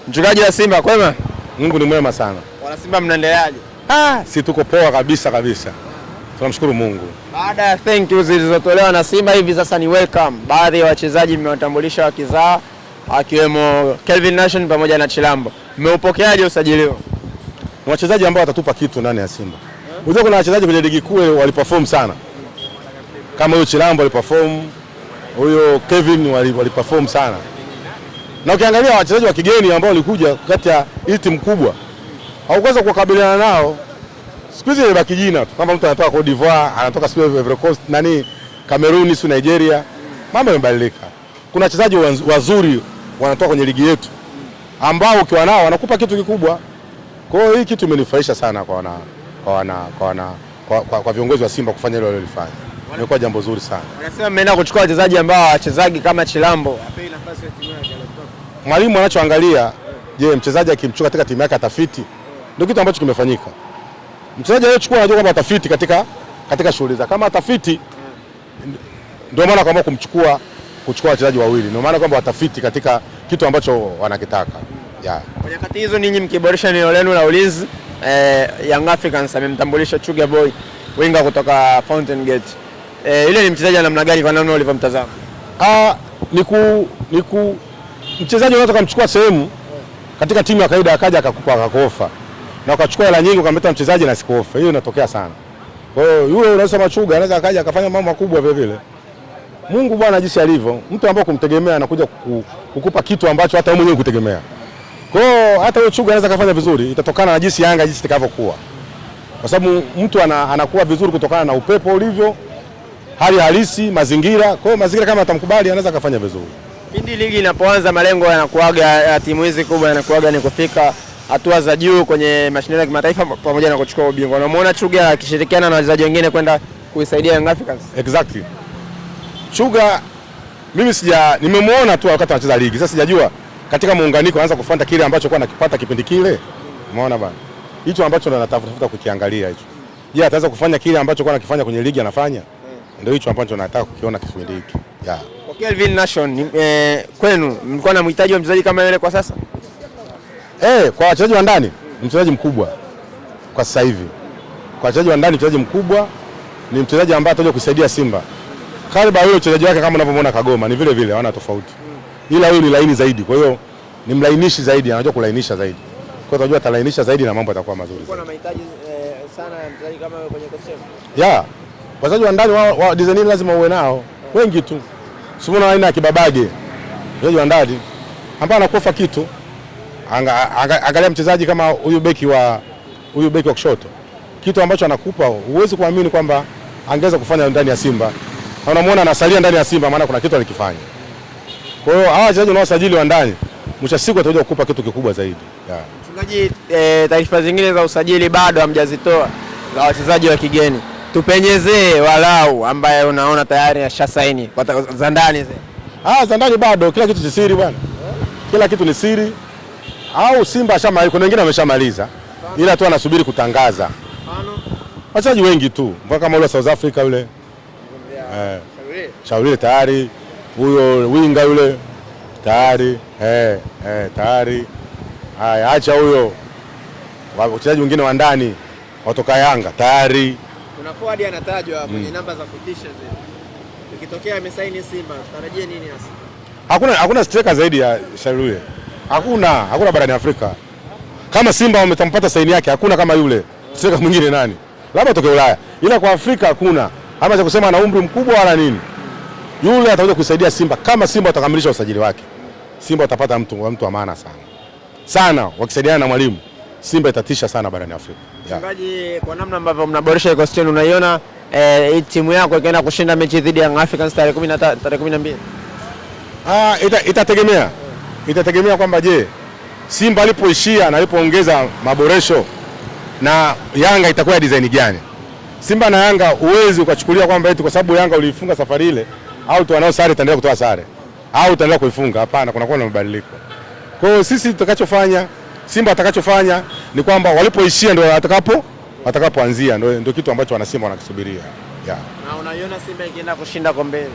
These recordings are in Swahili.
Mchungaji wa Simba kwema? Mungu ni mwema sana. Wana Simba mnaendeleaje? Si tuko poa kabisa kabisa. Tunamshukuru Mungu. Baada ya thank you zilizotolewa na Simba, hivi sasa ni welcome. Baadhi ya wachezaji mmewatambulisha wakizaa, akiwemo Kelvin Nation pamoja na Chilambo. Mmeupokeaje usajili huo? Ni wachezaji ambao watatupa kitu ndani ya Simba. Unajua kuna wachezaji kwenye ligi kuu waliperform sana. Kama huyo Chilambo waliperform, huyo Kevin waliperform sana. Na ukiangalia wachezaji wa kigeni ambao walikuja kati ya hii timu kubwa, haukuweza kukabiliana nao. Siku hizi imebaki jina tu. Kama mtu anatoka Cote d'Ivoire, anatoka Ivory Coast, Cameroon, Nigeria, mambo yamebadilika. Kuna wachezaji wazuri wanatoka kwenye ligi yetu ambao ukiwa nao wanakupa kitu kikubwa. Kwa hiyo hii kitu imenifurahisha sana kwa viongozi wa Simba kufanya hilo walilofanya. Imekuwa jambo zuri sana. Wanasema mmeenda kuchukua wachezaji ambao wachezaji kama Chilambo. Apewe nafasi ya timu yake. Mwalimu anachoangalia, je, mchezaji akimchukua katika timu yake atafiti? Ndio kitu ambacho kimefanyika. Mchezaji anayechukua anajua kwamba atafiti katika shughuli zake. Kama atafiti, ndio maana kama kuchukua wachezaji wawili. Ndio maana kwamba watafiti katika kitu ambacho wanakitaka. Kwa nyakati hizo ninyi mkiboresha eneo lenu la ulinzi, Young Africans amemtambulisha Chuga Boy, winga kutoka Fountain Gate. Ile ni mchezaji namna gani kwa namna ulivyomtazama? Mchezaji unaweza kumchukua sehemu katika timu ya kawaida akaja akakuofa. Na ukachukua hela nyingi ukamleta mchezaji na sikofa. Hiyo inatokea sana. Kwa hiyo yule unasema Chuga anaweza akaja akafanya mambo makubwa vile vile. Mungu bwana jinsi alivyo, mtu ambaye kumtegemea anakuja kukupa kitu ambacho hata wewe mwenyewe kutegemea. Kwa hiyo hata yule Chuga anaweza kufanya vizuri, itatokana na jinsi Yanga jinsi itakavyokuwa. Kwa sababu mtu anakuwa vizuri kutokana na upepo ulivyo, hali halisi, mazingira. Kwa hiyo mazingira kama atamkubali anaweza kufanya vizuri. Pindi ligi inapoanza malengo yanakuaga ya timu hizi kubwa yanakuaga ni kufika hatua za juu kwenye mashindano ya kimataifa pamoja na kuchukua ubingwa. Unamuona Chuga akishirikiana na wachezaji wengine kwenda kuisaidia Young Africans? Exactly. Chuga mimi nimemuona tu wakati anacheza ligi. Sasa sijajua katika muunganiko anaanza kufuata kile ambacho kwa anakipata kipindi kile. Umeona bana? Hicho ambacho ndo natafuta kukiangalia hicho. Je, ataweza kufanya kile ambacho kwa anakifanya kwenye ligi anafanya? Ndio hicho ambacho nataka kukiona kipindi hiki. Kwa Kelvin Nation kwenu mlikuwa na mhitaji wa mchezaji kama yule kwa sasa? Kwa wachezaji wa ndani mchezaji mkubwa kwa sasa hivi. Kwa wachezaji wa ndani mchezaji mkubwa ni mchezaji ambaye atakuja kusaidia Simba. Kariba yule mchezaji wake kama unavyomuona Kagoma ni vile vile hawana tofauti. Ila huyu ni laini zaidi. Kwa hiyo ni mlainishi zaidi, anajua kulainisha zaidi. Kwa hiyo unajua atalainisha zaidi na mambo yatakuwa mazuri. Kuna mahitaji sana ya mchezaji kama yule kwenye kosi. Wachezaji wa ndani wa design lazima uwe nao. Wengi tu. Simona aina ya Kibabage. Mchezaji wa ndani ambaye anakufa kitu. Angalia mchezaji kama huyu beki wa kushoto. Kitu ambacho anakupa huwezi kuamini kwamba angeweza kufanya ndani ya Simba. Unamuona anasalia ndani ya Simba maana kuna kitu alikifanya. Kwa hiyo hawa wachezaji wanaosajili wa ndani mwisho siku watakuja kukupa kitu kikubwa zaidi. Mchungaji, taarifa zingine za usajili bado hamjazitoa za wachezaji wa kigeni. Tupenyezee walau ambaye unaona tayari ashasaini za ndani zile. Za ndani bado kila kitu ni siri bwana. Kila kitu ni siri. Au Simba ashamaliza, kuna wengine wameshamaliza. Ila tu anasubiri kutangaza. Wachezaji wengi tu. Mpaka kama ule South Africa yule. Shauri tayari. Huyo winga yule tayari. Tayari. Haya acha huyo. Wachezaji wengine wa ndani watoka Yanga tayari. Kuna forward anatajwa kwenye namba za kutisha zile. Ikitokea amesaini Simba, tutarajie nini hasa? Hakuna striker zaidi ya Shauri. Hakuna barani Afrika. Kama Simba wametampata saini yake, hakuna kama yule. Striker mwingine nani? Labda toke Ulaya. Ila kwa Afrika hakuna. Ama cha kusema ana umri mkubwa wala nini. Yule atakuja kusaidia Simba kama Simba watakamilisha usajili wake. Simba watapata mtu wa maana sana. Sana wakisaidiana na mwalimu. Simba itatisha sana barani Afrika. Mchungaji, kwa namna ambavyo mnaboresha kikosi chenu unaiona timu yako ikienda kushinda mechi dhidi ya Young Africans tarehe 12? Itategemea kwamba je, Simba alipoishia na alipoongeza maboresho na Yanga itakuwa ya design gani? Simba na Yanga uwezi ukachukulia kwamba eti kwa sababu Yanga uliifunga safari ile au tu wanao sare itaendelea kutoa sare au itaendelea kuifunga. Hapana, kuna kuwa na mabadiliko. Kwa hiyo sisi tutakachofanya, Simba atakachofanya ni kwamba walipoishia ndio watakapoanzia, ndio kitu ambacho wana Simba wanakisubiria. Na unaiona Simba ikienda kushinda kombe?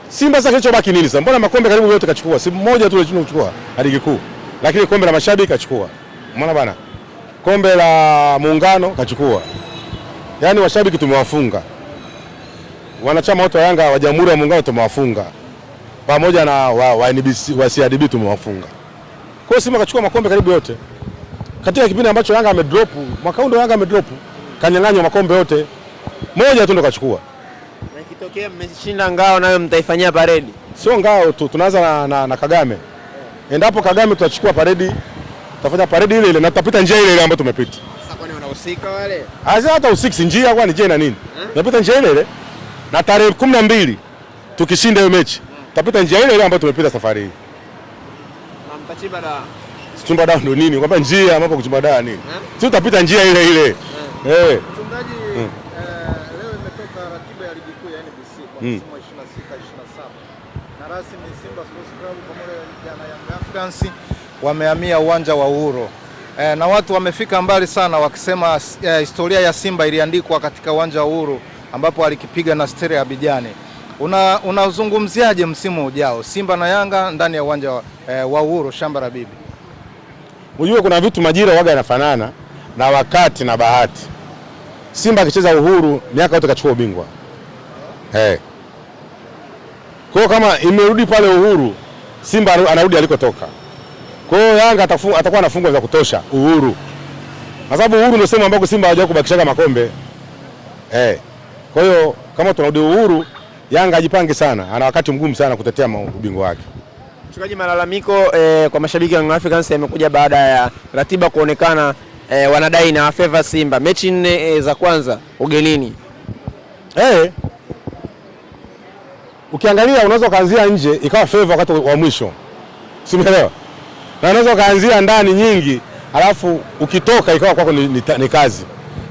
Simba sasa kilichobaki nini sasa? Mbona makombe karibu yote kachukua? Si mmoja tu alishindwa kuchukua ligi kuu. Lakini kombe la mashabiki kachukua. Umeona bana? Kombe la muungano kachukua. Yaani washabiki tumewafunga. Wanachama wote wa Yanga wa Jamhuri ya Muungano tumewafunga. Pamoja na wa NBC wa CRDB tumewafunga. Kwa hiyo Simba kachukua makombe karibu yote. Katika kipindi ambacho Yanga amedrop, mwaka huu ndo Yanga amedrop. Kanyang'anywa makombe yote. Moja tu ndo kachukua. Na ikitokea mmeshinda ngao nayo mtaifanyia paredi. Sio ngao tu, tunaanza na Kagame. Endapo Kagame tutachukua paredi, tutafanya paredi ile ile na tutapita njia ile ile ambayo tumepita. Sasa kwani wanahusika wale? Hata usiksi njia kwani je na nini? Tunapita njia ile ile. Na tarehe 12 tukishinda hiyo mechi, tutapita njia ile ile ambayo tumepita safari hii. Na mtachimba dawa. Kuchimba dawa ndo nini? Kwamba njia ambapo kuchimba dawa nini? Sisi tutapita njia ile ile. Mchungaji, leo imetoka ratiba ya ligi kuu ya NBC kwa msimu wa 26-27. Na rasmi Simba Sports Club pamoja na Young Africans wamehamia uwanja wa Uhuru. Na watu wamefika mbali sana wakisema historia ya Simba iliandikwa katika uwanja wa Uhuru ambapo alikipiga na Stella Abidjani. Unazungumziaje msimu ujao Simba na Yanga ndani ya uwanja wa Uhuru Shamba la Bibi? Unajua kuna vitu majira waga yanafanana na wakati na bahati. Simba akicheza Uhuru miaka yote kachukua ubingwa. Kwa hiyo kama imerudi pale Uhuru, Simba anarudi alikotoka. Kwa hiyo Yanga atakuwa anafungwa za kutosha Uhuru. Kwa sababu Uhuru ndio sehemu ambako Simba hawajawahi kubakisha makombe. Kwa hiyo kama tunarudi Uhuru, Yanga ajipange sana. Ana wakati mgumu sana kutetea ubingwa wake. Mchungaji, malalamiko kwa mashabiki wa Young Africans yamekuja baada ya ratiba kuonekana wanadai na favor Simba. Mechi 4 za kwanza ugenini. Ukiangalia unaweza kaanzia nje ikawa favor wakati wa mwisho. Simeelewa? Na unaweza kaanzia ndani nyingi alafu ukitoka ikawa kwako ni kazi.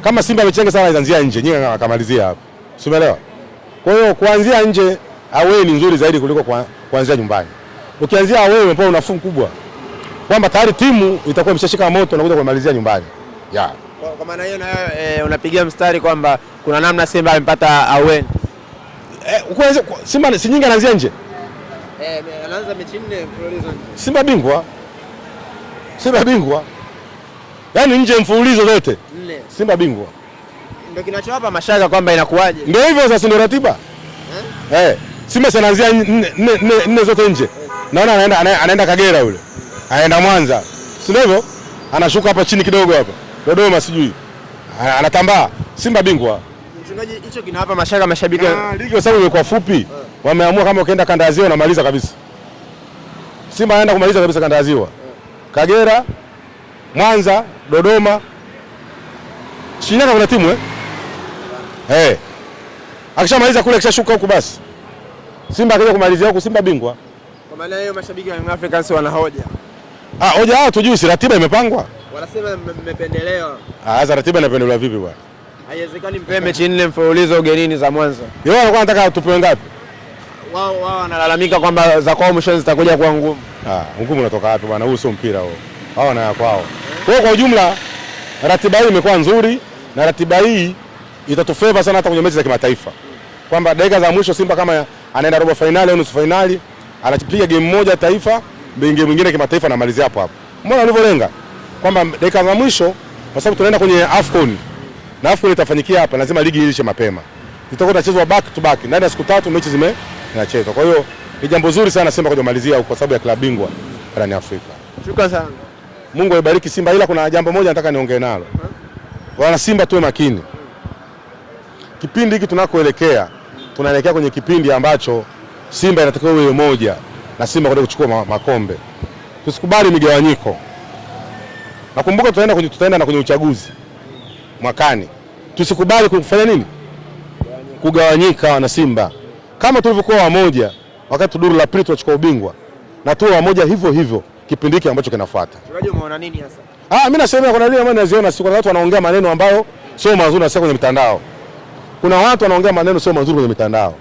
Kama Simba amechenga sana anaanzia nje, nyingi akamalizia hapo. Simeelewa? Kwa hiyo kuanzia nje away ni nzuri zaidi kuliko kuanzia nyumbani. Ukianzia away umepewa unafuu kubwa. Kwamba tayari timu itakuwa imeshashika moto na kuja kumalizia nyumbani. Kwa maana hiyo na unapigia mstari kwamba kuna namna Simba amepata away. Simba si nyingi anaanzia nje. Anaanza mechi 4 mfululizo. Simba bingwa. Simba bingwa. Yaani nje mfululizo zote. 4. Simba bingwa. Ndio kinachowapa mashaka kwamba inakuwaje. Ndio hivyo sasa ndio ratiba. Simba anaanzia 4 zote nje. Naona anaenda Kagera yule. Anaenda Mwanza. Si ndivyo? Anashuka hapa chini kidogo hapa. Dodoma sijui. Anatambaa. Simba bingwa. Mchungaji, hicho kinawapa mashaka mashabiki. Ligi kwa sababu imekuwa fupi. Wameamua kama ukienda kanda ya Ziwa unamaliza kabisa. Simba anaenda kumaliza kabisa kanda ya Ziwa. Kagera, Mwanza, Dodoma. Shinyanga kuna timu akishamaliza kule akishashuka huku basi. Simba akija kumalizia huku Simba bingwa. Kwa maana hiyo mashabiki wa Young Africans wana hoja. Hoja hao tujui si ratiba imepangwa. Wanasema mmependelewa. Sasa ratiba inapendelewa vipi bwana? Haiwezekani mpe mechi 4 mfululizo ugenini za Mwanza. Yeye alikuwa anataka tupewe ngapi? Wao wanalalamika kwamba za kwao mwisho zitakuja kuwa ngumu. Ngumu unatoka wapi bwana? Huu sio mpira huo. Hao na kwao. Kwa ujumla ratiba hii imekuwa nzuri na ratiba hii itatufavor sana hata kwenye mechi za kimataifa. Kwamba dakika za mwisho Simba kama anaenda robo finali au nusu finali, anapiga game moja taifa, game nyingine kimataifa na malizia hapo hapo. Mbona alivyolenga? Kwamba dakika za mwisho kwa sababu tunaenda kwenye AFCON. Na AFCON itafanyikia hapa, lazima ligi iishe mapema. Itakuwa inachezwa back to back. Ndani ya siku 3 mechi zinachezwa. Kwa hiyo ni jambo zuri sana Simba kuja kumalizia kwa sababu ya klabu bingwa barani Afrika. Shukrani sana. Mungu aibariki Simba, ila kuna jambo moja nataka niongee nalo. Wana Simba tuwe makini. Kipindi hiki tunakoelekea, tunaelekea kwenye kipindi ambacho Simba inatakiwa iwe moja na Simba kwenda kuchukua makombe. Tusikubali migawanyiko. Nakumbuka tutaenda na kwenye uchaguzi mwakani. Tusikubali kufanya nini? Kugawanyika na Simba. Kama tulivyokuwa wamoja wakati duru la pili tuchukua ubingwa, na tuwe wamoja hivyo hivyo kipindi hiki ambacho kinafuata. Unajua umeona nini hasa? Mimi nasema kuna nini ambayo naziona, kuna watu wanaongea maneno ambayo sio mazuri na sio kwenye mitandao. Kuna watu wanaongea maneno sio mazuri kwenye mitandao.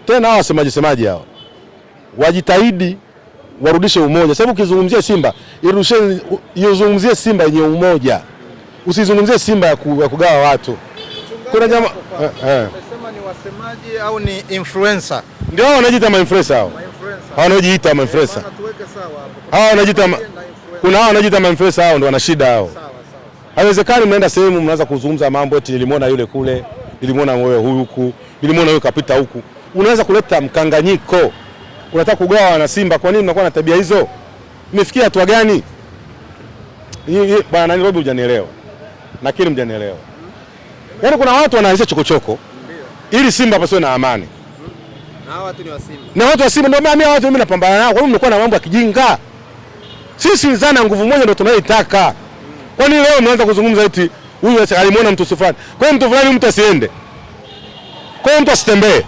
Tena hao wasemaji hao. Wajitahidi warudishe umoja. Sababu ukizungumzia Simba, izungumzie Simba yenye umoja. Usizungumzie Simba ya kugawa watu. Kuna jamaa umesema ni wasemaji au ni influencer Ndio hao wanajiita ma-influencer hao. Hao wanajiita ma-influencer. Hao wanajiita kuna hao wanajiita ma-influencer hao ndio wana shida hao. Haiwezekani mnaenda sehemu mnaanza kuzungumza mambo eti nilimwona yule kule, nilimwona wewe huku, nilimwona yule kapita huku. Unaweza kuleta mkanganyiko. Unataka kugawa wana Simba, kwa nini mnakuwa na tabia hizo? Mmefikia hatua gani? Bwana Nairobi hujanielewa. Nakiri mjanielewa. Yaani kuna watu wanaanzisha chokochoko ili Simba pasiwe na amani. Na hao watu ni wa Simba. Na watu wa Simba ndio mimi napambana nao. Kwa nini mnakuwa na mambo ya kijinga? Sisi zana nguvu moja ndio tunayoitaka. Kwa nini leo mnaanza kuzungumza eti huyu alimuona mtu fulani? Kwa hiyo mtu fulani mtu asiende. Kwa hiyo mtu asitembee.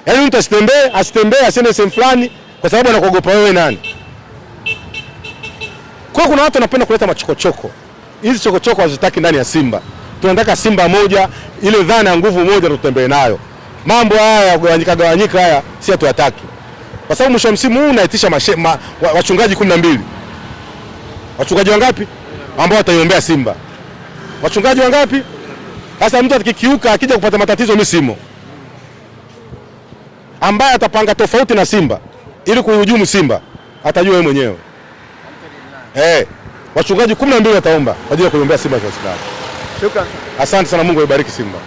Yaani mtu asitembee asiende sehemu fulani kwa sababu anakuogopa wewe nani? Kwa kuna watu wanapenda kuleta machokochoko. Hizi chokochoko hazitaki ndani ya Simba. Tunataka Simba moja, ile dhana ya nguvu moja tutembee nayo. Mambo haya gawanyika haya si hatuyataki. Kwa sababu mwisho wa msimu huu unaitisha wachungaji 12. Wachungaji wangapi ambao wataiombea Simba? Wachungaji wangapi? Sasa mtu akikiuka akija kupata matatizo mimi simo. Ambaye atapanga tofauti na Simba ili kuhujumu Simba atajua yeye mwenyewe. Wachungaji 12 wataomba kwa ajili ya kuiombea Simba kwa Islam. Shukrani. Asante sana, Mungu aibariki Simba.